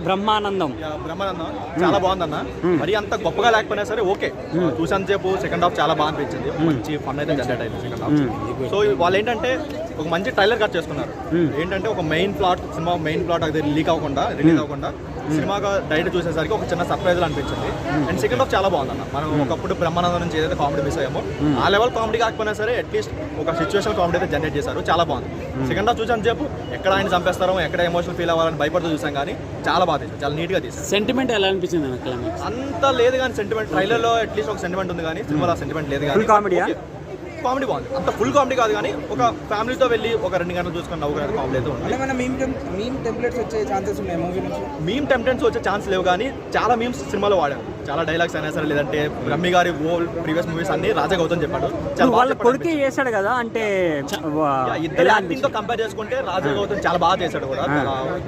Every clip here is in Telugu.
బ్రహ్మానందం చాలా బాగుందన్న. మరి అంత గొప్పగా లేకపోయినా సరే ఓకే, చూసాను సేపు సెకండ్ హాఫ్ చాలా బాగా అనిపించింది. మంచి ఫన్ అయితే జనరేట్ అయింది సెకండ్ హాఫ్. సో వాళ్ళు ఏంటంటే ఒక మంచి ట్రైలర్ కట్ చేసుకున్నారు. ఏంటంటే ఒక సినిమా మెయిన్ ప్లాట్ అది రిలీజ్ అవ్వకుండా సినిమాగా డైరెక్ట్ చూసేసరికి ఒక చిన్న సర్ప్రైజ్ అనిపించింది. అండ్ సెకండ్ హాఫ్ చాలా బాగుందన్న. మనం ఒకప్పుడు బ్రహ్మానందం నుంచి ఏదైతే కామెడీ మిస్ అయ్యామో ఆ లెవెల్ కామెడీ కాకపోయినా సరే అట్లీస్ట్ ఒక సిచ్యువేషన్ కామెడీ అయితే జనరేట్ చేశారు. చాలా బాగుంది. సెకండ్ హాఫ్ చూసాను సేపు ఎక్కడ ఆయన చంపేస్తారో, ఎక్కడ ఎమోషనల్ ఫీల్ అవ్వాలని భయపడుతూ చూసాం, కానీ చాలా బాగా తీసారు, చాలా నీట్గా తీసారు. సెంటిమెంట్ ఎలా అనిపించింది? అంత లేదు కానీ సెంటిమెంట్ ట్రైలర్లో అట్లీస్ట్ ఒక సెంటిమెంట్ ఉంది, కానీ సినిమాలో సెంటిమెంట్ లేదు. కానీ కామెడీ బాగుంది. అంత ఫుల్ కామెడీ కాదు, కానీ ఒక ఫ్యామిలీతో వెళ్ళి ఒక 2 గంటలు చూసుకుని నవ్వుకునే కామెడీ అయితే ఉంది. మీమ్ టెంప్లెట్స్ వచ్చే ఛాన్స్ లేవు, కానీ చాలా మీమ్స్ సినిమాలో వాడారు. చాలా డైలాగ్స్ అయినా సరే, లేదంటే బ్రహ్మి గారి ప్రీవియస్ మూవీస్ అన్ని రాజా గౌతమ్ చెప్పాడు. కొడుకే చేశాడు కదా, అంటే ఇద్దరు యాక్టింగ్ తో కంపేర్ చేసుకుంటే రాజా గౌతమ్ చాలా బాగా చేశాడు కూడా.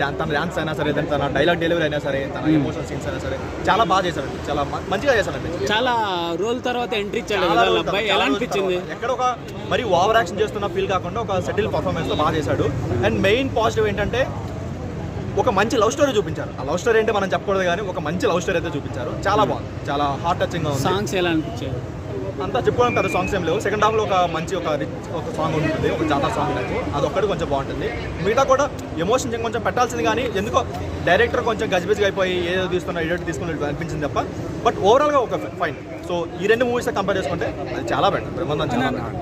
తన డాన్స్ అయినా సరే, తన డైలాగ్ డెలివరీ అయినా సరే, తన ఎమోషనల్ సీన్స్ అయినా సరే చాలా బాగా చేశాడు. చాలా మంచిగా చేశాడు. చాలా రోజుల తర్వాత ఎంట్రీ ఇచ్చాడు. ఎలా అనిపించింది? ఎక్కడ ఒక మరి ఓవర్ యాక్షన్ చేస్తున్న ఫీల్ కాకుండా ఒక సెటిల్ పర్ఫార్మెన్స్ తో బాగా చేశాడు. అండ్ మెయిన్ పాజిటివ్ ఏంటంటే ఒక మంచి లవ్ స్టోరీ చూపించారు. ఆ లవ్ స్టోరీ అంటే మనం చెప్పకూడదు, కానీ ఒక మంచి లవ్ స్టోరీ అయితే చూపించారు. చాలా బాగుంది, చాలా హార్ట్ టచింగ్ గా ఉంది. సాంగ్స్ ఎలా అనిపించాయి? అంతా చెప్పుకోవడం కదా, సాంగ్స్ ఏం లేవు. సెకండ్ హాఫ్ లో ఒక మంచి ఒక సాంగ్ ఉంటుంది, ఒక జాతర సాంగ్ అనేది, అది ఒక్కటి కొంచెం బాగుంటుంది. మిగతా కూడా ఎమోషన్స్ కొంచెం పెట్టాల్సింది, కానీ ఎందుకో డైరెక్టర్ కొంచెం గజిబిజిగా అయిపోయి ఏదో ఎడిట్ తీసుకున్నట్టు అనిపించింది తప్ప. బట్ ఓవరాల్ గా ఒక ఫైన్. సో ఈ 2 మూవీస్ కంపేర్ చేసుకుంటే అది చాలా బెటర్. బ్రహ్మానందం చాలా బెటర్.